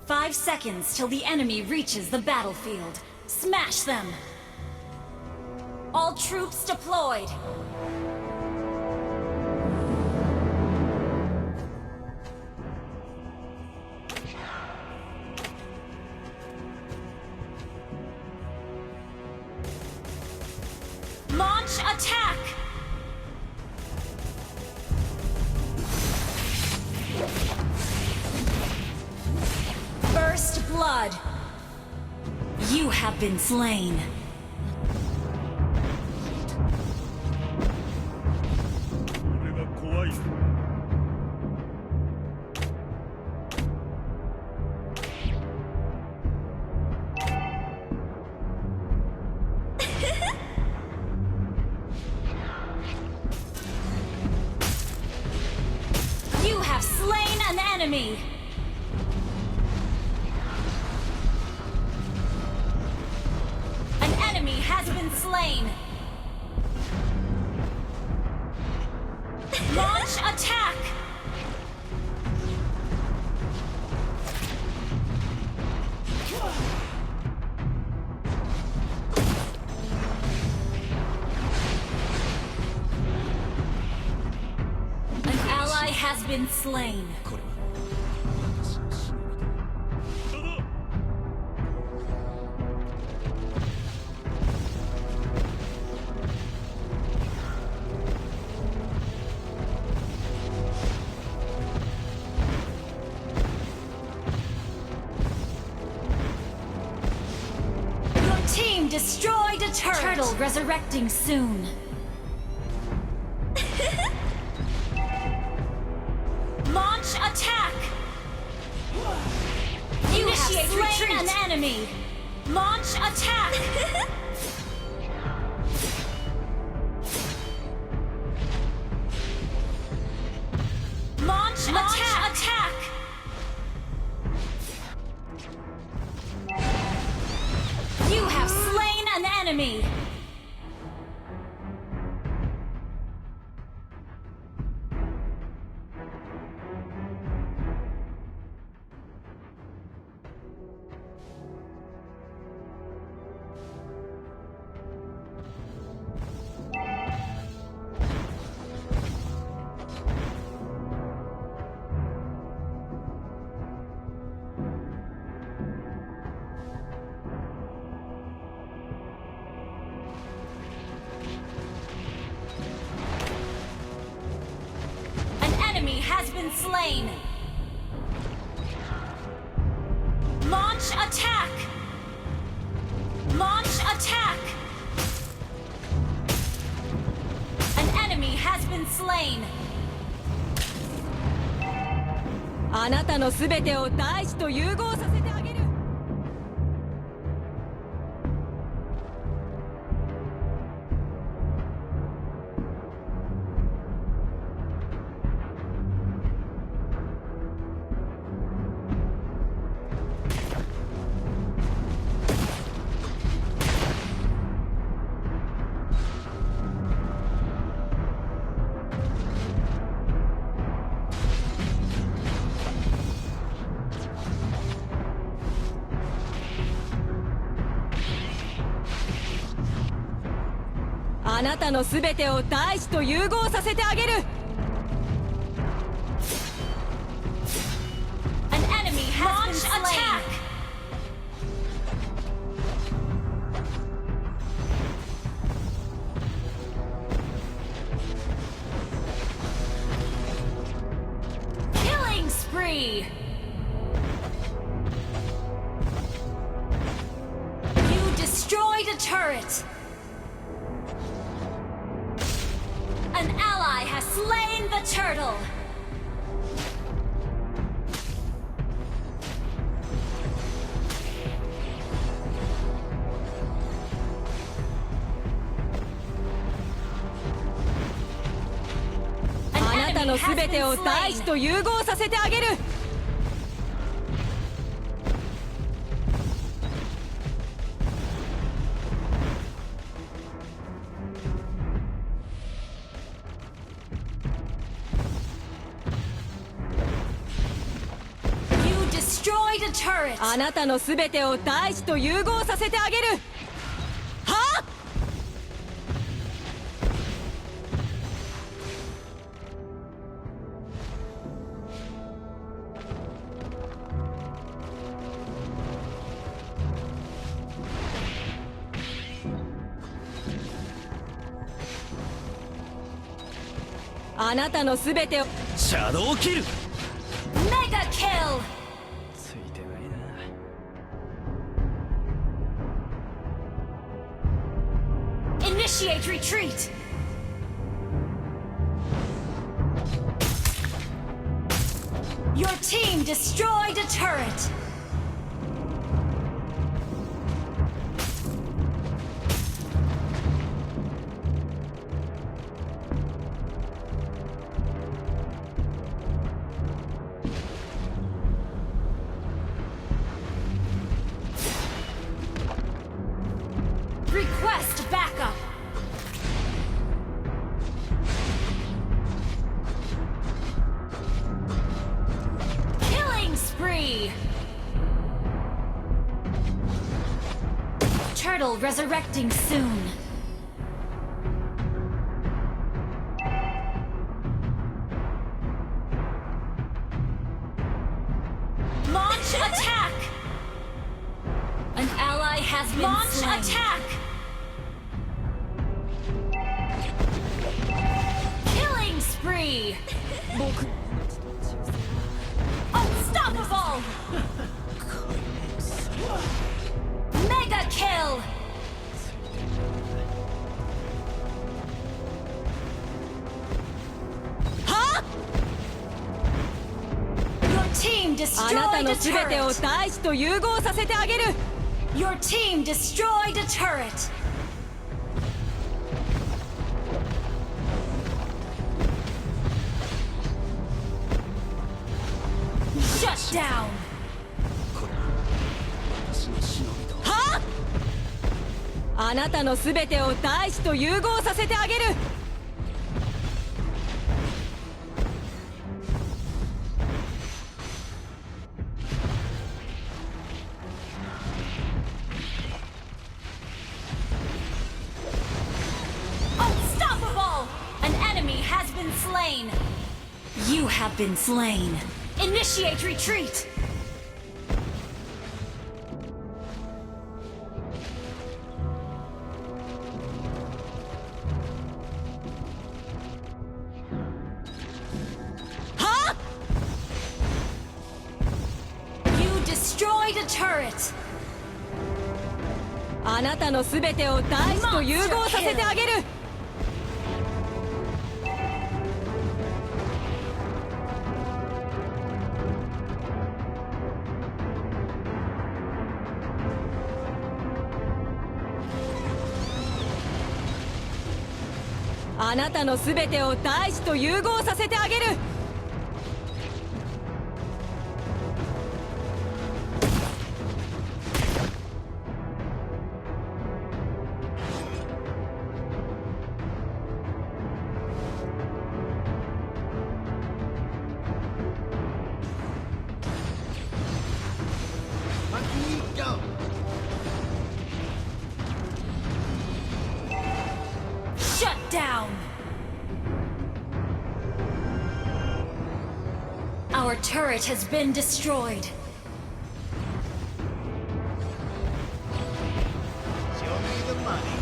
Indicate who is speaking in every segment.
Speaker 1: 5 seconds till the enemy reaches the battlefield. Smash them! All troops deployed! Launch attack! First blood! You have been slain. You have slain an enemy! An enemy has been slain! Launch attack! An ally has been slain. Your team destroyed a turret. Turtle resurrecting soon. Launch attack! You have slain an enemy! Launch attack! Launch attack! You have slain an enemy! Has been slain. Launch attack! Launch attack! An enemy has been slain.
Speaker 2: あなたのすべてを大地と融合させてあげる。あなたのすべてを大地と融合させてあげる。
Speaker 1: An enemy has been slain. Killing spree. You destroyed a turret. An ally has slain the turtle! An
Speaker 2: あなた
Speaker 1: enemy
Speaker 2: の
Speaker 1: has
Speaker 2: すべてを
Speaker 1: been
Speaker 2: 大地
Speaker 1: slain!
Speaker 2: と融合させてあげる。
Speaker 1: destroyed a turret!
Speaker 2: あなたの全てを大地と融合させてあげる。はあ。あなたの全てを。
Speaker 3: シャドウキル。
Speaker 1: Mega kill!
Speaker 3: ついてないな。
Speaker 1: Initiate retreat! Your team destroyed a turret! Request backup! Killing spree! Turtle resurrecting soon. Launch attack! An ally has been slain. Attack! Killing spree! Unstoppable! Mega kill!
Speaker 2: はあ。
Speaker 1: Your team
Speaker 2: あなた
Speaker 1: destroyed
Speaker 2: の
Speaker 1: a
Speaker 2: 全てを
Speaker 1: turret!
Speaker 2: 大地と融合させてあげる。
Speaker 1: Your team destroyed a turret! Shut down!
Speaker 3: これ私の忍びと。
Speaker 2: はあ。あなたの全てを大地と融合させてあげる。
Speaker 1: Unstoppable! An enemy has been slain! You have been slain. Initiate retreat!
Speaker 2: Ha!
Speaker 1: You destroyed a turret!
Speaker 2: あなたの全てを大地と融合させてあげる。あなたの全てを大地と融合させてあげる。
Speaker 1: Shut down! Our turret has been destroyed.
Speaker 4: Show me the money.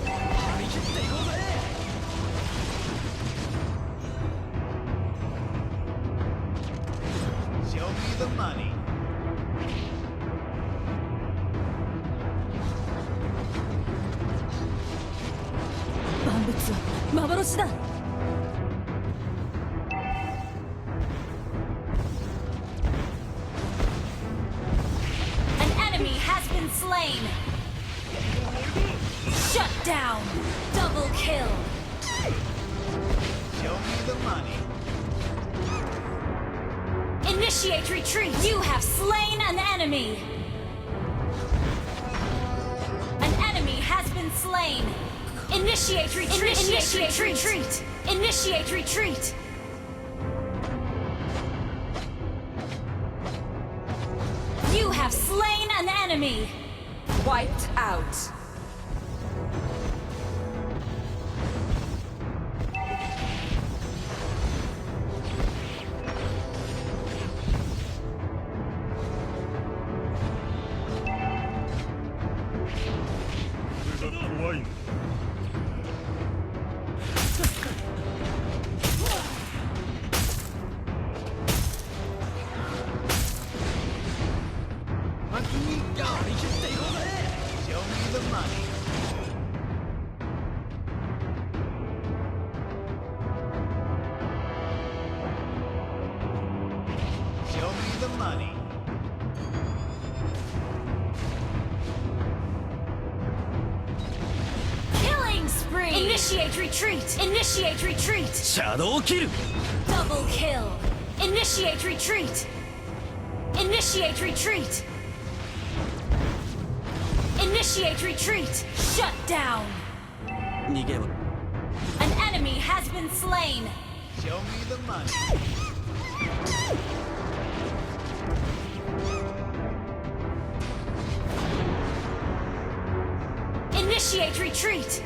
Speaker 3: 張り切っていこうぜ。
Speaker 4: Show me the money.
Speaker 2: 万物は幻だ。
Speaker 1: An enemy has been slain. Shut down. Double kill.
Speaker 4: Show me the money.
Speaker 1: Initiate retreat. You have slain an enemy. An enemy has been slain. Initiate retreat. Initiate retreat. Initiate retreat. You have slain an enemy!
Speaker 5: Wiped out.
Speaker 4: Show me the money. Show me the money.
Speaker 1: Killing spree! Initiate retreat! Initiate retreat!
Speaker 3: シャドウキル
Speaker 1: Double kill! Initiate retreat! Initiate retreat! Initiate retreat! Shut down!
Speaker 3: 逃げろ
Speaker 1: An enemy has been slain!
Speaker 4: Show me the money.
Speaker 1: Initiate retreat!